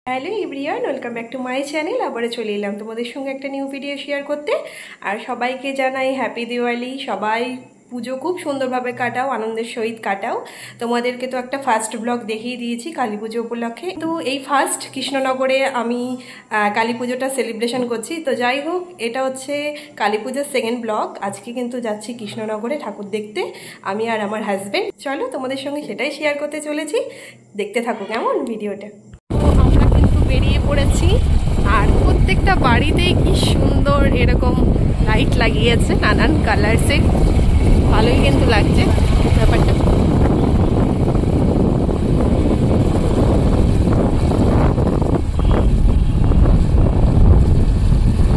Hello everyone, welcome back to my channel. আবারও চলে এলাম তোমাদের সঙ্গে একটা নিউ ভিডিও শেয়ার করতে। আর সবাইকে জানাই হ্যাপি দিওয়ালি। সবাই পুজো খুব সুন্দরভাবে কাটাও, আনন্দের সহিত কাটাও। তোমাদেরকে তো একটা ফার্স্ট ব্লগ দেখিয়ে দিয়েছি কালী পুজো উপলক্ষে। তো এই ফার্স্ট কৃষ্ণনগরে আমি কালী পুজোটা সেলিব্রেশন করছি। তো যাই হোক, এটা হচ্ছে কালী পুজোর সেকেন্ড ব্লগ। আজকে কিন্তু যাচ্ছি কৃষ্ণনগরে ঠাকুর দেখতে, আমি আর আমার হাজব্যান্ড। চলো তোমাদের সঙ্গে সেটাই শেয়ার করতে চলেছি, দেখতে থাকো কেমন ভিডিওটা। আমরা কিন্তু বেরিয়ে পড়েছি, আর প্রত্যেকটা বাড়িতেই কি সুন্দর এরকম লাইট লাগিয়েছে নানান কালার্সে। ভালোই কিন্তু লাগছে ব্যাপারটা।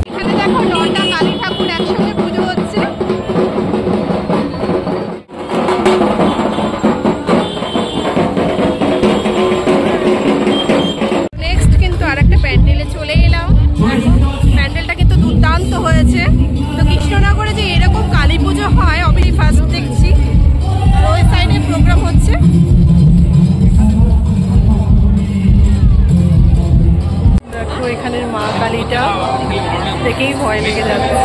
এখানে দেখো 9টা কালী ঠাকুর একসঙ্গে পুজো হচ্ছে। নেক্সট কিন্তু আর একটা প্যান্ডেলে চলে এলাম। প্যান্ডেলটা কিন্তু দুর্দান্ত হয়েছে। তো কৃষ্ণনগরে যে এরকম কালী পুজো হয় আমি ফার্স্ট দেখছি। ওই সাইডে প্রোগ্রাম হচ্ছে। দেখো এখানের মা কালীটা দেখেই ভয় লেগে যাচ্ছে।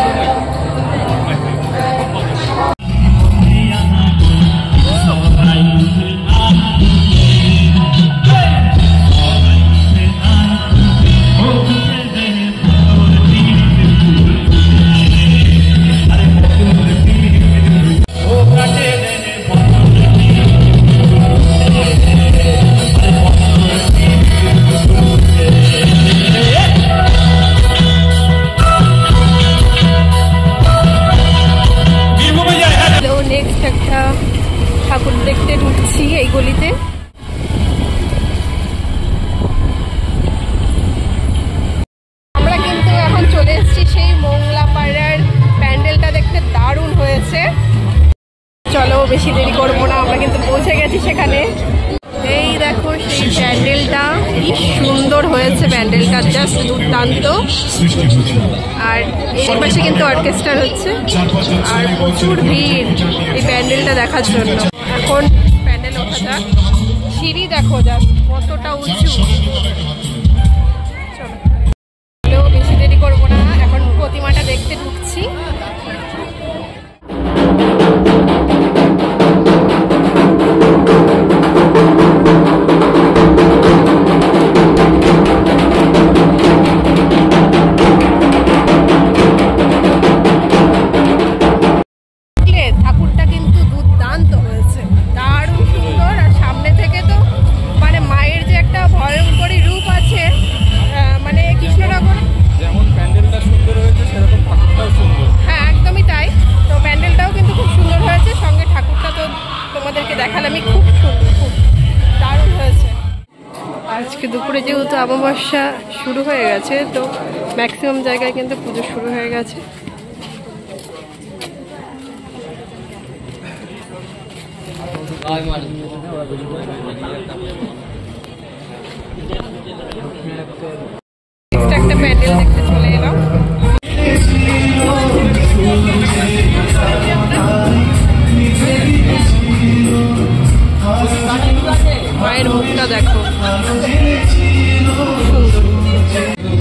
ঠাকুর দেখতে ঢুকছি এই গলিতে। আমরা কিন্তু এখন চলে এসেছি সেই মোংলাপাড়ার প্যান্ডেলটা দেখতে, দারুণ হয়েছে। চলো বেশি দেরি করবো না, আমরা কিন্তু পৌঁছে গেছি সেখানে। এই দেখো সেই প্যান্ডেলটা, কি সুন্দর হয়েছে প্যান্ডেলটা, জাস্ট দুর্দান্ত। আর এই পাশে কিন্তু অর্কেস্ট্রা হচ্ছে, আর প্রচুর ভিড় এই প্যান্ডেলটা দেখার জন্য। এখন প্যান্ডেল ওঠা যাক। সিঁড়ি দেখো জাস্ট কতটা উঁচু। চলো বেশি দেরি করবো না, এখন প্রতিমাটা দেখতে ঢুকছি। দেখালামই, খুব সুন্দর, খুব দারুণ হয়েছে। আজকে দুপুরে যেহেতু অমাবস্যা শুরু হয়ে গেছে, তো ম্যাক্সিমাম জায়গায় কিন্তু পুজো শুরু হয়ে গেছে। একটা প্যান্ডেল দেখতে চলে এলাম। মায়ের মুখটা দেখো, সুন্দর।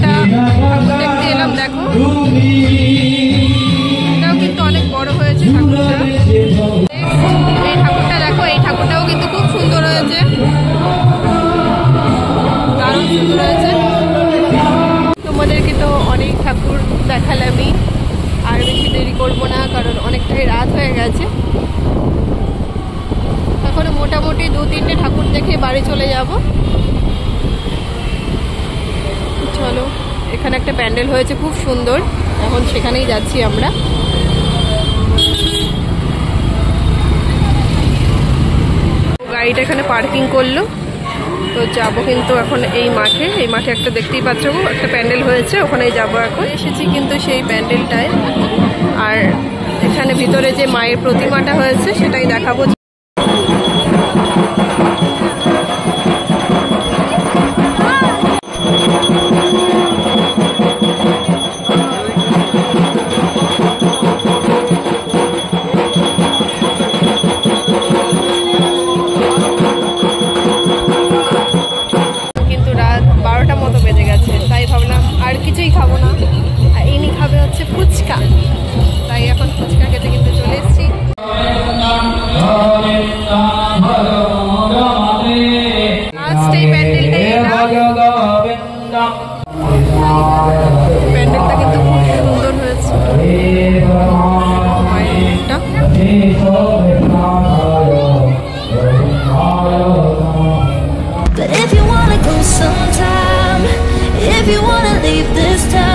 ঠাকুর দেখতে এলাম, দেখো এটাও কিন্তু অনেক বড় হয়েছে ঠাকুরটা। এই ঠাকুরটা দেখো, এই ঠাকুরটাও কিন্তু খুব সুন্দর হয়েছে, দারুণ সুন্দর হয়েছে। তোমাদেরকে তো অনেক ঠাকুর দেখালামই, আর বেশি দেরি করবো না, কারণ অনেকটাই রাত হয়ে গেছে। এখন মোটামুটি 2-3টে ঠাকুর দেখে বাড়ি চলে যাব। চলো, এখানে একটা প্যান্ডেল হয়েছে খুব সুন্দর, এখন সেখানেই যাচ্ছি আমরা। গাড়িটা এখানে পার্কিং করলো, তো যাবো কিন্তু এখন এই মাঠে। এই মাঠে একটা দেখতেই পাচ্ছ একটা প্যান্ডেল হয়েছে, ওখানেই যাবো। এখন এসেছি কিন্তু সেই প্যান্ডেলটায়, আর এখানে ভিতরে যে মায়ের প্রতিমাটা হয়েছে সেটাই দেখাবো। কিন্তু রাত 12টা মতো আর কিছুই খাবো না। আর ইনি খাবে হচ্ছে ফুচকা, তাই এখন ফুচকা খেতে কিন্তু চলে এসেছি। লাস্ট এই প্যান্ডেলটা কিন্তু খুব সুন্দর হয়েছে। But if you wanna go sometime, if you wanna leave this town